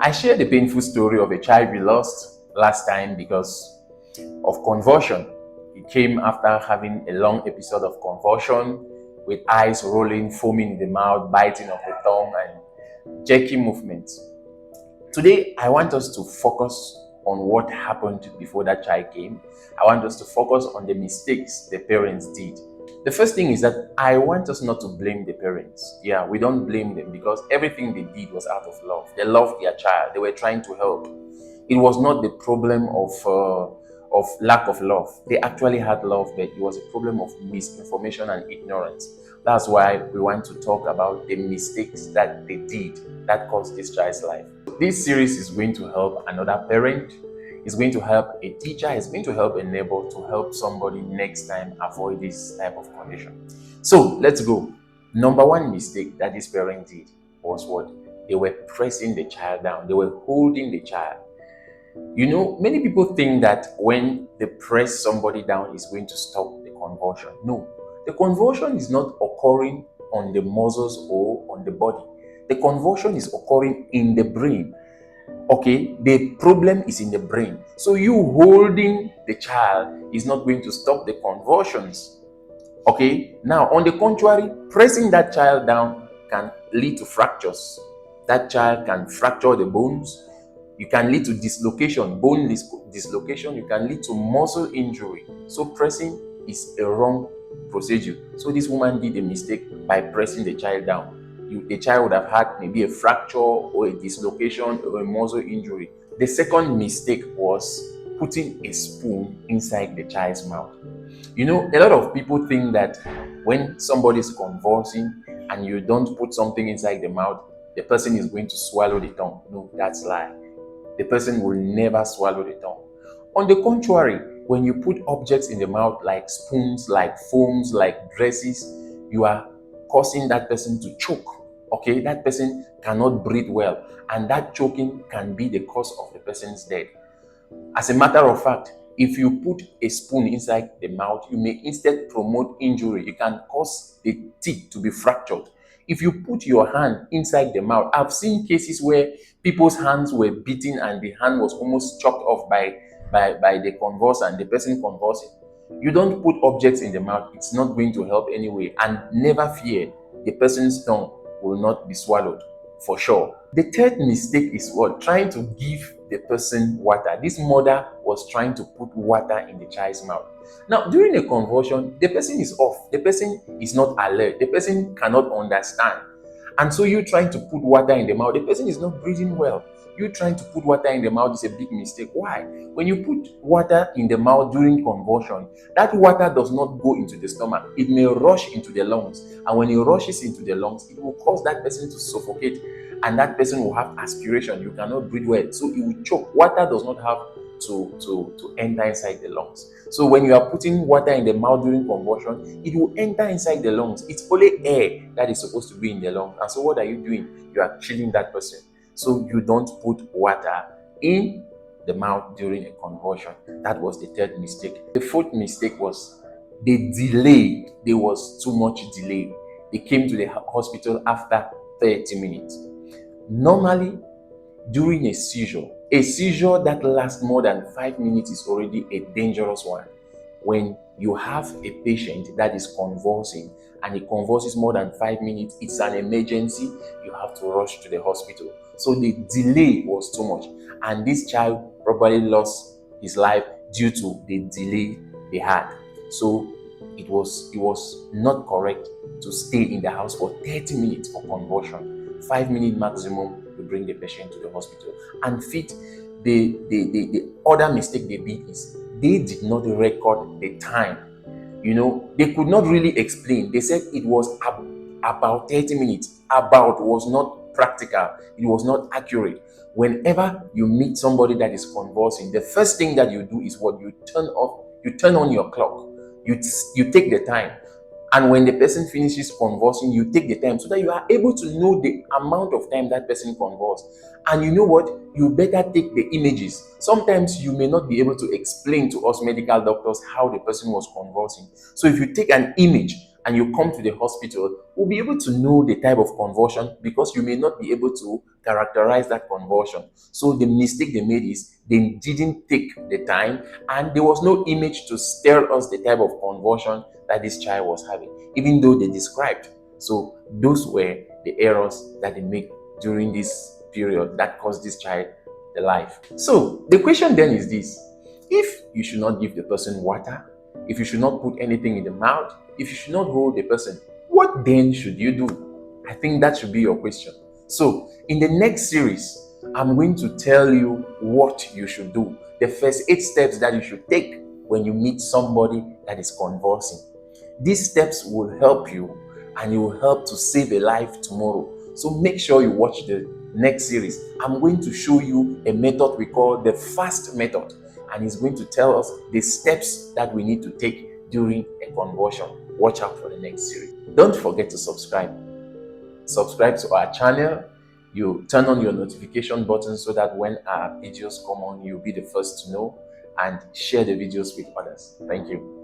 I shared the painful story of a child we lost last time because of convulsion. It came after having a long episode of convulsion with eyes rolling, foaming in the mouth, biting of the tongue, and jerky movements. Today, I want us to focus on what happened before that child came. I want us to focus on the mistakes the parents did. The first thing is that I want us not to blame the parents. Yeah, we don't blame them because everything they did was out of love. They loved their child. They were trying to help. It was not the problem of lack of love. They actually had love, but it was a problem of misinformation and ignorance. That's why we want to talk about the mistakes that they did that caused this child's life. This series is going to help another parent, it's going to help a teacher, it's going to help a neighbor, to help somebody next time avoid this type of condition. So let's go. Number one mistake that this parent did was what? They were pressing the child down. They were holding the child. You know, many people think that when they press somebody down, it's going to stop the convulsion. No, the convulsion is not occurring on the muscles or on the body. The convulsion is occurring in the brain. Okay, the problem is in the brain. So you holding the child is not going to stop the convulsions. Okay, now on the contrary, pressing that child down can lead to fractures. That child can fracture the bones. You can lead to dislocation, bone dislocation. You can lead to muscle injury. So pressing is a wrong procedure. So this woman did a mistake by pressing the child down. The child would have had maybe a fracture or a dislocation or a muscle injury. The second mistake was putting a spoon inside the child's mouth. You know, a lot of people think that when somebody is convulsing and you don't put something inside the mouth, the person is going to swallow the tongue. No, that's a lie. The person will never swallow the tongue. On the contrary, when you put objects in the mouth like spoons, like foams, like dresses, you are causing that person to choke. Okay, that person cannot breathe well, and that choking can be the cause of the person's death. As a matter of fact, if you put a spoon inside the mouth, you may instead promote injury. You can cause the teeth to be fractured. If you put your hand inside the mouth, I've seen cases where people's hands were beaten and the hand was almost chopped off by the convulsant, the person convulsing. You don't put objects in the mouth, it's not going to help anyway. And never fear, the person's tongue will not be swallowed for sure. The third mistake is what? Trying to give the person water. This mother was trying to put water in the child's mouth. Now, during a convulsion, the person is off. The person is not alert. The person cannot understand. And so you trying to put water in the mouth, the person is not breathing well. You trying to put water in the mouth is a big mistake. Why? When you put water in the mouth during convulsion, that water does not go into the stomach. It may rush into the lungs. And when it rushes into the lungs, it will cause that person to suffocate. And that person will have aspiration. You cannot breathe well. So it will choke. Water does not have to enter inside the lungs. So when you are putting water in the mouth during convulsion, it will enter inside the lungs. It's only air that is supposed to be in the lungs. And so what are you doing? You are killing that person. So you don't put water in the mouth during a convulsion. That was the third mistake. The fourth mistake was they delayed. There was too much delay. They came to the hospital after 30 minutes. Normally, during a seizure that lasts more than 5 minutes is already a dangerous one. When you have a patient that is convulsing and it convulses more than 5 minutes, it's an emergency. You have to rush to the hospital. So the delay was too much, and this child probably lost his life due to the delay they had. So it was not correct to stay in the house for 30 minutes for convulsion. 5 minutes maximum to bring the patient to the hospital. And fifth, the other mistake they did is they did not record the time. You know, they could not really explain. They said it was about 30 minutes. About was not practical. It was not accurate. Whenever you meet somebody that is convulsing, the first thing that you do is what? You turn on your clock. You take the time. And when the person finishes convulsing, you take the time so that you are able to know the amount of time that person convulsed. And you know what? You better take the images. Sometimes you may not be able to explain to us medical doctors how the person was convulsing. So if you take an image and you come to the hospital, we'll be able to know the type of convulsion because you may not be able to characterize that convulsion. So the mistake they made is they didn't take the time, and there was no image to tell us the type of convulsion that this child was having, even though they described. So those were the errors that they made during this period that caused this child the life. So the question then is this: if you should not give the person water, if you should not put anything in the mouth, if you should not hold the person, what then should you do? I think that should be your question. So in the next series, I'm going to tell you what you should do, the first 8 steps that you should take when you meet somebody that is convulsing. These steps will help you, and it will help to save a life tomorrow. So make sure you watch the next series. I'm going to show you a method we call the FAST method, and it's going to tell us the steps that we need to take during a convulsion. Watch out for the next series. Don't forget to subscribe. Subscribe to our channel. You turn on your notification button so that when our videos come on, you'll be the first to know, and share the videos with others. Thank you.